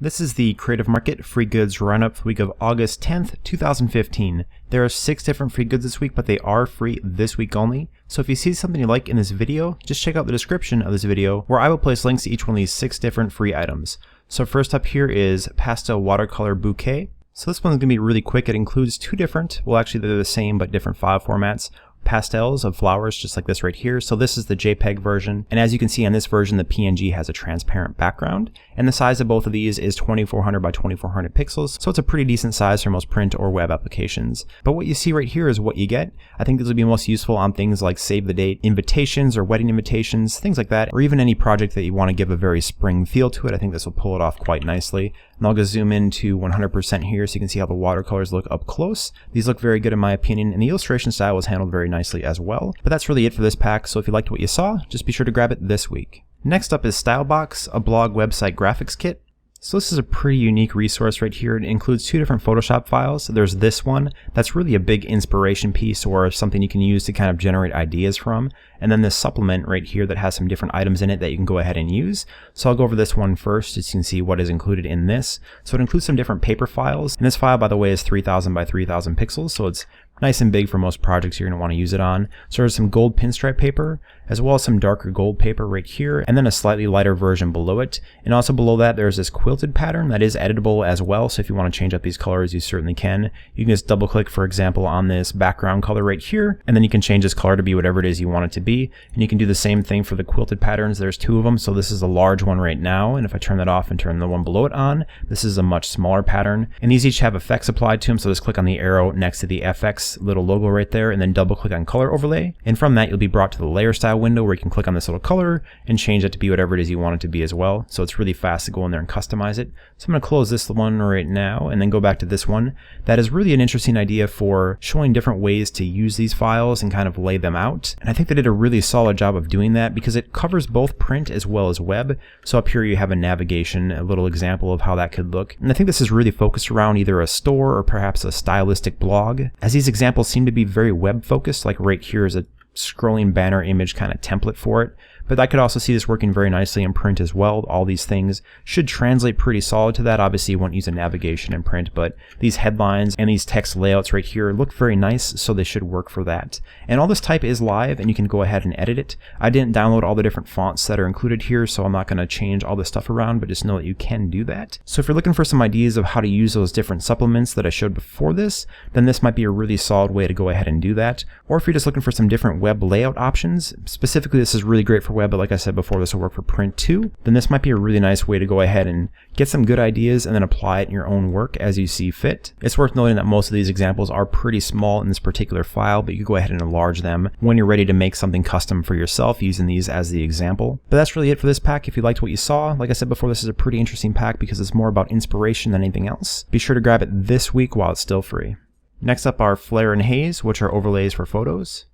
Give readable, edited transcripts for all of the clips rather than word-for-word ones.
This is the Creative Market Free Goods Roundup for the week of August 10th, 2015. There are 6 different free goods this week, but they are free this week only. So if you see something you like in this video, just check out the description of this video where I will place links to each one of these 6 different free items. So first up here is Pastel Watercolor Bouquet. So this one's going to be really quick. It includes 2 different, well actually they're the same but different file formats. Pastels of flowers just like this right here. So this is the JPEG version, and as you can see on this version the PNG has a transparent background, and the size of both of these is 2400 by 2400 pixels, so it's a pretty decent size for most print or web applications. But what you see right here is what you get. I think this will be most useful on things like save the date invitations or wedding invitations, things like that, or even any project that you want to give a very spring feel to it. I think this will pull it off quite nicely. And I'll just zoom into 100% here so you can see how the watercolors look up close. These look very good in my opinion, and the illustration style was handled very nicely as well. But that's really it for this pack, so if you liked what you saw, just be sure to grab it this week. Next up is StyleBox, a blog website graphics kit. So this is a pretty unique resource right here. It includes 2 different Photoshop files. There's this one that's really a big inspiration piece or something you can use to kind of generate ideas from. And then this supplement right here that has some different items in it that you can go ahead and use. So I'll go over this one first so you can see what is included in this. So it includes some different paper files. And this file, by the way, is 3000 by 3000 pixels. So it's nice and big for most projects you're going to want to use it on. So there's some gold pinstripe paper, as well as some darker gold paper right here, and then a slightly lighter version below it. And also below that there's this quilted pattern that is editable as well, so if you want to change up these colors you certainly can. You can just double click, for example, on this background color right here, and then you can change this color to be whatever it is you want it to be. And you can do the same thing for the quilted patterns. There's 2 of them, so this is a large one right now, and if I turn that off and turn the one below it on, this is a much smaller pattern. And these each have effects applied to them, so just click on the arrow next to the FX little logo right there, and then double click on color overlay, and from that you'll be brought to the layer style window where you can click on this little color and change it to be whatever it is you want it to be as well. So it's really fast to go in there and customize it. So I'm going to close this one right now and then go back to this one. That is really an interesting idea for showing different ways to use these files and kind of lay them out, and I think they did a really solid job of doing that because it covers both print as well as web. So up here you have a navigation, a little example of how that could look, and I think this is really focused around either a store or perhaps a stylistic blog, as these examples seem to be very web focused. Like right here is a scrolling banner image kind of template for it. But I could also see this working very nicely in print as well. All these things should translate pretty solid to that. Obviously you won't use a navigation in print, but these headlines and these text layouts right here look very nice, so they should work for that. And all this type is live and you can go ahead and edit it. I didn't download all the different fonts that are included here, so I'm not going to change all the stuff around, but just know that you can do that. So if you're looking for some ideas of how to use those different supplements that I showed before this, then this might be a really solid way to go ahead and do that. Or if you're just looking for some different web layout options, specifically this is really great for web, but like I said before, this will work for print too, then this might be a really nice way to go ahead and get some good ideas and then apply it in your own work as you see fit. It's worth noting that most of these examples are pretty small in this particular file, but you can go ahead and enlarge them when you're ready to make something custom for yourself using these as the example. But that's really it for this pack. If you liked what you saw, like I said before, this is a pretty interesting pack because it's more about inspiration than anything else. Be sure to grab it this week while it's still free. Next up are Flare and Haze, which are overlays for photos.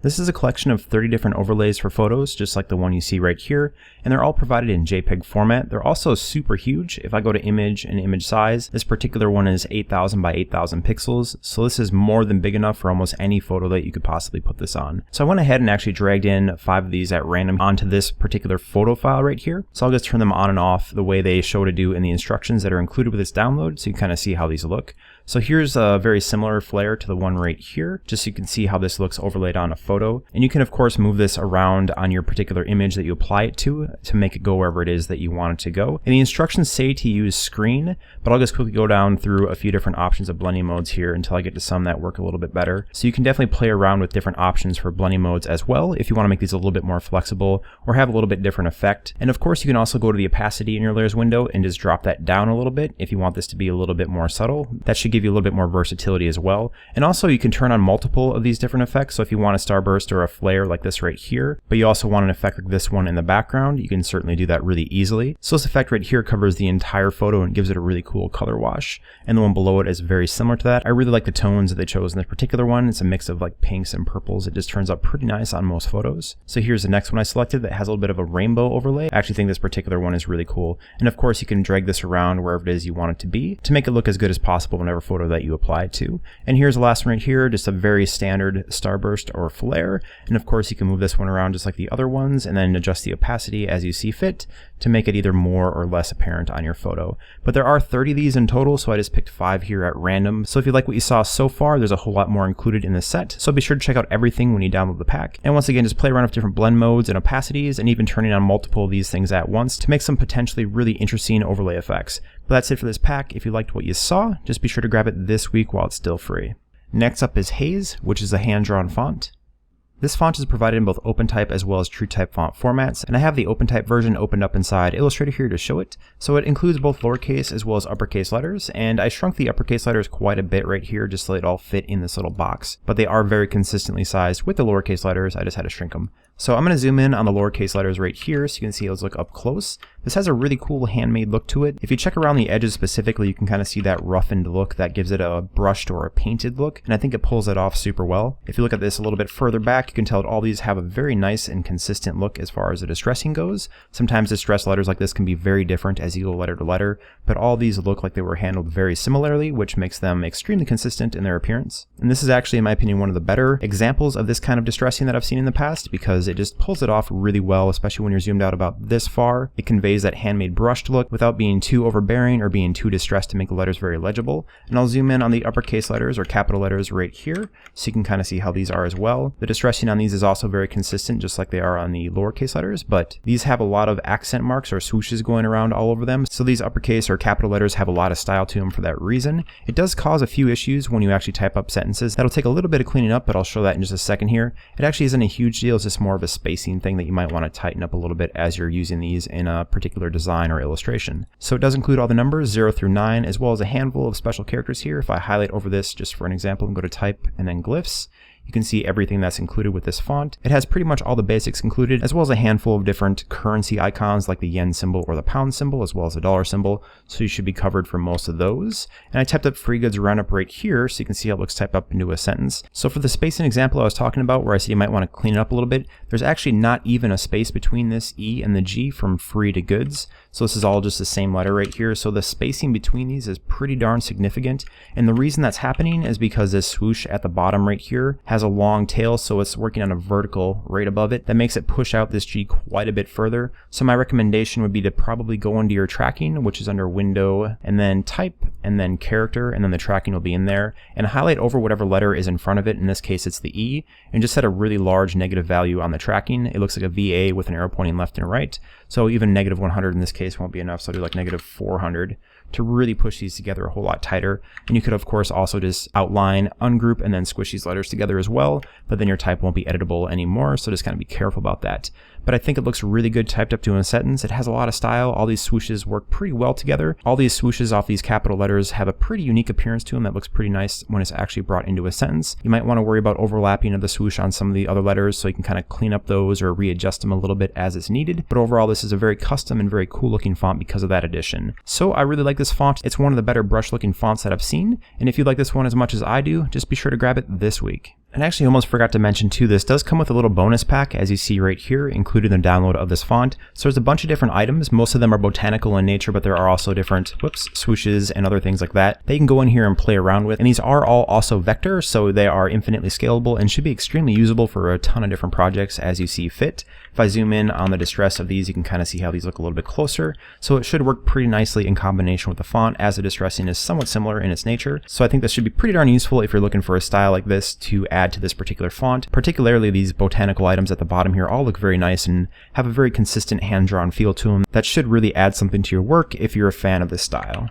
This is a collection of 30 different overlays for photos, just like the one you see right here, and they're all provided in JPEG format. They're also super huge. If I go to image and image size, this particular one is 8000 by 8000 pixels, so this is more than big enough for almost any photo that you could possibly put this on. So I went ahead and actually dragged in 5 of these at random onto this particular photo file right here. So I'll just turn them on and off the way they show to do in the instructions that are included with this download, so you can kind of see how these look. So here's a very similar flare to the one right here, just so you can see how this looks overlaid on a photo. And you can of course move this around on your particular image that you apply it to make it go wherever it is that you want it to go. And the instructions say to use screen, but I'll just quickly go down through a few different options of blending modes here until I get to some that work a little bit better. So you can definitely play around with different options for blending modes as well if you want to make these a little bit more flexible or have a little bit different effect. And of course you can also go to the opacity in your layers window and just drop that down a little bit if you want this to be a little bit more subtle. That should give you a little bit more versatility as well. And also you can turn on multiple of these different effects. So if you want a starburst or a flare like this right here, but you also want an effect like this one in the background, you can certainly do that really easily. So this effect right here covers the entire photo and gives it a really cool color wash. And the one below it is very similar to that. I really like the tones that they chose in this particular one. It's a mix of like pinks and purples. It just turns out pretty nice on most photos. So here's the next one I selected that has a little bit of a rainbow overlay. I actually think this particular one is really cool. And of course you can drag this around wherever it is you want it to be to make it look as good as possible whenever photo that you apply it to. And here's the last one right here, just a very standard starburst or flare. And of course you can move this one around just like the other ones and then adjust the opacity as you see fit to make it either more or less apparent on your photo. But there are 30 of these in total, so I just picked 5 here at random. So if you like what you saw so far, there's a whole lot more included in the set. So be sure to check out everything when you download the pack. And once again, just play around with different blend modes and opacities and even turning on multiple of these things at once to make some potentially really interesting overlay effects. But that's it for this pack. If you liked what you saw, just be sure to grab it this week while it's still free. Next up is Haze, which is a hand-drawn font. This font is provided in both OpenType as well as TrueType font formats, and I have the OpenType version opened up inside Illustrator here to show it. So it includes both lowercase as well as uppercase letters, and I shrunk the uppercase letters quite a bit right here just so it all fit in this little box. But they are very consistently sized with the lowercase letters, I just had to shrink them. So I'm going to zoom in on the lowercase letters right here so you can see those look up close. This has a really cool handmade look to it. If you check around the edges specifically, you can kind of see that roughened look that gives it a brushed or a painted look, and I think it pulls it off super well. If you look at this a little bit further back, you can tell that all these have a very nice and consistent look as far as the distressing goes. Sometimes distressed letters like this can be very different as you go letter to letter, but all these look like they were handled very similarly, which makes them extremely consistent in their appearance. And this is actually, in my opinion, one of the better examples of this kind of distressing that I've seen in the past, because it just pulls it off really well, especially when you're zoomed out about this far. It conveys that handmade brushed look without being too overbearing or being too distressed to make the letters very legible. And I'll zoom in on the uppercase letters or capital letters right here so you can kind of see how these are as well. The distressing on these is also very consistent, just like they are on the lowercase letters, but these have a lot of accent marks or swooshes going around all over them. So these uppercase or capital letters have a lot of style to them for that reason. It does cause a few issues when you actually type up sentences. That'll take a little bit of cleaning up, but I'll show that in just a second here. It actually isn't a huge deal, it's just more of a spacing thing that you might want to tighten up a little bit as you're using these in a particular design or illustration. So it does include all the numbers 0 through 9 as well as a handful of special characters here. If I highlight over this just for an example and go to type and then glyphs, you can see everything that's included with this font. It has pretty much all the basics included, as well as a handful of different currency icons like the yen symbol or the pound symbol, as well as the dollar symbol, so you should be covered for most of those. And I typed up Free Goods Roundup right here so you can see how it looks typed up into a sentence. So for the spacing example I was talking about, where I said you might want to clean it up a little bit, there's actually not even a space between this E and the G from free to goods. So this is all just the same letter right here. So the spacing between these is pretty darn significant. And the reason that's happening is because this swoosh at the bottom right here has a long tail, so it's working on a vertical right above it. That makes it push out this G quite a bit further. So my recommendation would be to probably go into your tracking, which is under window and then type and then character, and then the tracking will be in there, and highlight over whatever letter is in front of it. In this case it's the E, and just set a really large negative value on the tracking. It looks like a VA with an arrow pointing left and right. So even negative 100 in this case won't be enough, so I'll do like negative 400 to really push these together a whole lot tighter. And you could of course also just outline, ungroup, and then squish these letters together as well, but then your type won't be editable anymore, so just kind of be careful about that. But I think it looks really good typed up to a sentence. It has a lot of style. All these swooshes work pretty well together. All these swooshes off these capital letters have a pretty unique appearance to them that looks pretty nice when it's actually brought into a sentence. You might want to worry about overlapping of the swoosh on some of the other letters, so you can kind of clean up those or readjust them a little bit as it's needed. But overall, this is a very custom and very cool looking font because of that addition. So I really like this font. It's one of the better brush looking fonts that I've seen. And if you like this one as much as I do, just be sure to grab it this week. And actually almost forgot to mention too, this does come with a little bonus pack, as you see right here, included in the download of this font. So there's a bunch of different items. Most of them are botanical in nature, but there are also different swooshes and other things like that you can go in here and play around with. And these are all also vector, so they are infinitely scalable and should be extremely usable for a ton of different projects as you see fit. If I zoom in on the distress of these, you can kind of see how these look a little bit closer. So it should work pretty nicely in combination with the font, as the distressing is somewhat similar in its nature. So I think this should be pretty darn useful if you're looking for a style like this to add to this particular font. Particularly these botanical items at the bottom here all look very nice and have a very consistent hand-drawn feel to them. That should really add something to your work if you're a fan of this style.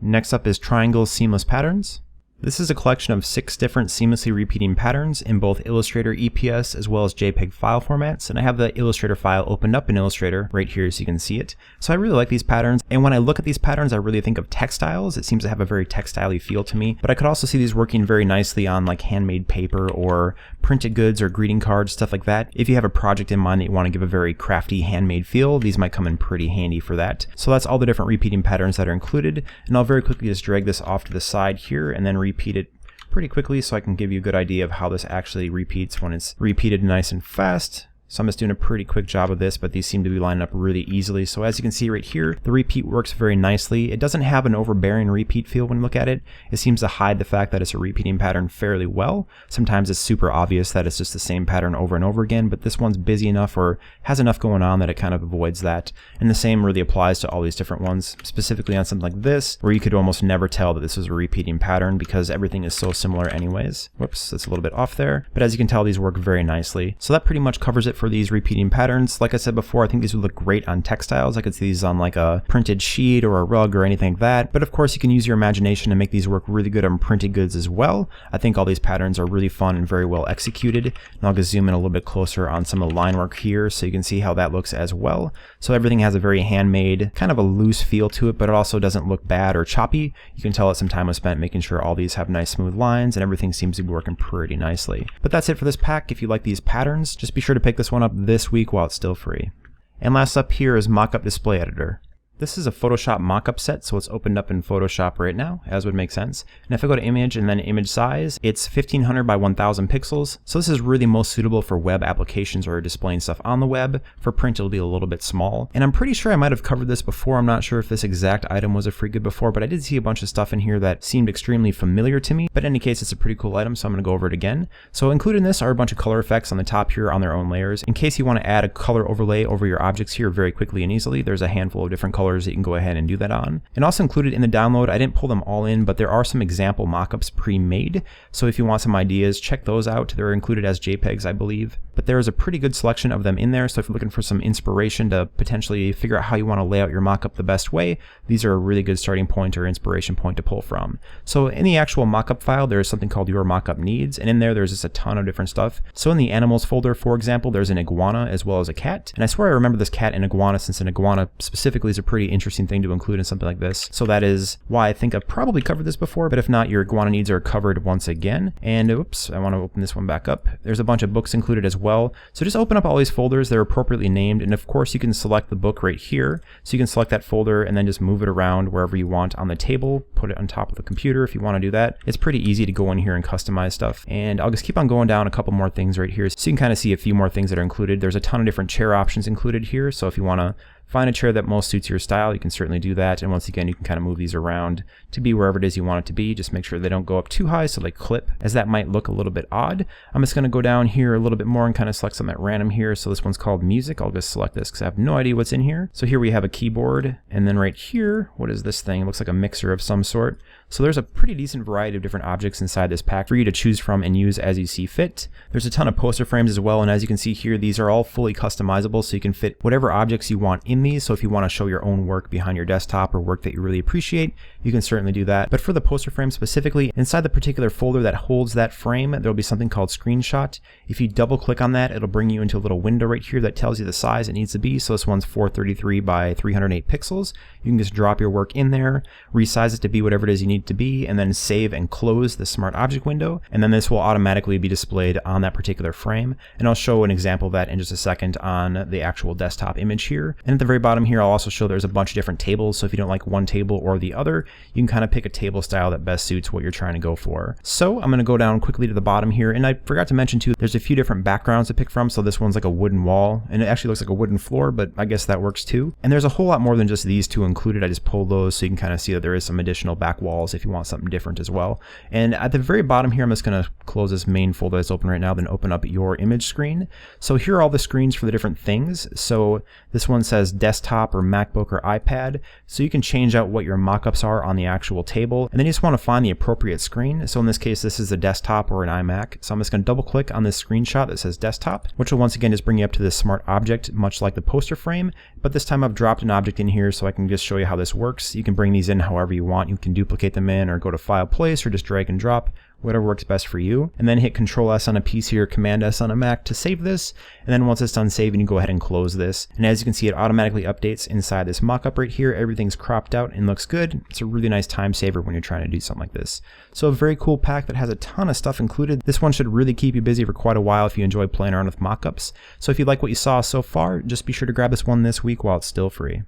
Next up is Triangle Seamless Patterns. This is a collection of 6 different seamlessly repeating patterns in both Illustrator EPS as well as JPEG file formats, and I have the Illustrator file opened up in Illustrator right here so you can see it. So I really like these patterns, and when I look at these patterns I really think of textiles. It seems to have a very textile-y feel to me, but I could also see these working very nicely on like handmade paper or printed goods or greeting cards, stuff like that. If you have a project in mind that you want to give a very crafty handmade feel, these might come in pretty handy for that. So that's all the different repeating patterns that are included, and I'll very quickly just drag this off to the side here and then repeat it pretty quickly so I can give you a good idea of how this actually repeats when it's repeated nice and fast. So I'm just doing a pretty quick job of this, but these seem to be lining up really easily. So as you can see right here, the repeat works very nicely. It doesn't have an overbearing repeat feel when you look at it. It seems to hide the fact that it's a repeating pattern fairly well. Sometimes it's super obvious that it's just the same pattern over and over again, but this one's busy enough or has enough going on that it kind of avoids that. And the same really applies to all these different ones, specifically on something like this, where you could almost never tell that this is a repeating pattern because everything is so similar anyways. Whoops, that's a little bit off there. But as you can tell, these work very nicely. So that pretty much covers it for these repeating patterns. Like I said before, I think these would look great on textiles. I could see these on like a printed sheet or a rug or anything like that. But of course, you can use your imagination to make these work really good on printed goods as well. I think all these patterns are really fun and very well executed. And I'll just zoom in a little bit closer on some of the line work here so you can see how that looks as well. So everything has a very handmade, kind of a loose feel to it, but it also doesn't look bad or choppy. You can tell that some time was spent making sure all these have nice smooth lines and everything seems to be working pretty nicely. But that's it for this pack. If you like these patterns, just be sure to pick this one up this week while it's still free. And last up here is Mockup Display Editor. This is a Photoshop mockup set, so it's opened up in Photoshop right now, as would make sense. And if I go to image and then image size, it's 1500 by 1000 pixels. So this is really most suitable for web applications or displaying stuff on the web. For print, it'll be a little bit small. And I'm pretty sure I might have covered this before. I'm not sure if this exact item was a free good before, but I did see a bunch of stuff in here that seemed extremely familiar to me. But in any case, it's a pretty cool item, so I'm going to go over it again. So included in this are a bunch of color effects on the top here on their own layers. In case you want to add a color overlay over your objects here very quickly and easily, there's a handful of different colors that you can go ahead and do that on. And also included in the download, I didn't pull them all in, but there are some example mockups pre-made. So if you want some ideas, check those out. They're included as JPEGs, I believe. But there is a pretty good selection of them in there. So if you're looking for some inspiration to potentially figure out how you want to lay out your mockup the best way, these are a really good starting point or inspiration point to pull from. So in the actual mockup file, there is something called Your Mockup Needs. And in there, there's just a ton of different stuff. So in the animals folder, for example, there's an iguana as well as a cat. And I swear I remember this cat and iguana, since an iguana specifically is a pretty interesting thing to include in something like this. So that is why I think I've probably covered this before, but if not, your iguana needs are covered once again. And oops, I want to open this one back up. There's a bunch of books included as well. So just open up all these folders. They're appropriately named. And of course, you can select the book right here. So you can select that folder and then just move it around wherever you want on the table, put it on top of the computer if you want to do that. It's pretty easy to go in here and customize stuff. And I'll just keep on going down a couple more things right here so you can kind of see a few more things that are included. There's a ton of different chair options included here. So if you want to find a chair that most suits your style, you can certainly do that. And once again, you can kind of move these around to be wherever it is you want it to be. Just make sure they don't go up too high so they clip, as that might look a little bit odd. I'm just going to go down here a little bit more and kind of select something at random here. So this one's called music. I'll just select this because I have no idea what's in here. So here we have a keyboard. And then right here, what is this thing? It looks like a mixer of some sort. So there's a pretty decent variety of different objects inside this pack for you to choose from and use as you see fit. There's a ton of poster frames as well, and as you can see here, these are all fully customizable, so you can fit whatever objects you want in these. So if you want to show your own work behind your desktop or work that you really appreciate, you can certainly do that. But for the poster frame specifically, inside the particular folder that holds that frame, there'll be something called Screenshot. If you double click on that, it'll bring you into a little window right here that tells you the size it needs to be. So this one's 433 by 308 pixels. You can just drop your work in there, resize it to be whatever it is you need it to be, and then save and close the smart object window. And then this will automatically be displayed on that particular frame. And I'll show an example of that in just a second on the actual desktop image here. And at the very bottom here, I'll also show there's a bunch of different tables. So if you don't like one table or the other, you can kind of pick a table style that best suits what you're trying to go for. So I'm going to go down quickly to the bottom here. And I forgot to mention too, there's a few different backgrounds to pick from. So this one's like a wooden wall, and it actually looks like a wooden floor, but I guess that works too. And there's a whole lot more than just these two included. I just pulled those so you can kind of see that there is some additional back walls if you want something different as well. And at the very bottom here, I'm just going to close this main folder that's open right now, then open up your image screen. So here are all the screens for the different things. So this one says desktop or MacBook or iPad. So you can change out what your mockups are on the actual table. And then you just want to find the appropriate screen. So in this case, this is a desktop or an iMac. So I'm just going to double click on this screenshot that says desktop, which will once again just bring you up to this smart object, much like the poster frame. But this time I've dropped an object in here so I can just show you how this works. You can bring these in however you want. You can duplicate them in or go to File, Place, or just drag and drop, whatever works best for you. And then hit Control S on a PC or Command S on a Mac to save this. And then once it's done saving, you go ahead and close this. And as you can see, it automatically updates inside this mockup right here. Everything's cropped out and looks good. It's a really nice time saver when you're trying to do something like this. So a very cool pack that has a ton of stuff included. This one should really keep you busy for quite a while if you enjoy playing around with mockups. So if you like what you saw so far, just be sure to grab this one this week while it's still free.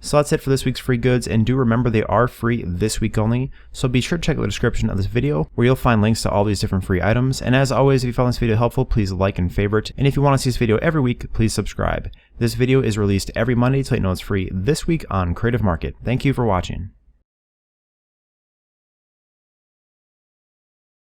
So that's it for this week's free goods, and do remember they are free this week only, so be sure to check out the description of this video where you'll find links to all these different free items. And as always, if you found this video helpful, please like and favorite, and if you want to see this video every week, please subscribe. This video is released every Monday to let you know it's free this week on Creative Market. Thank you for watching.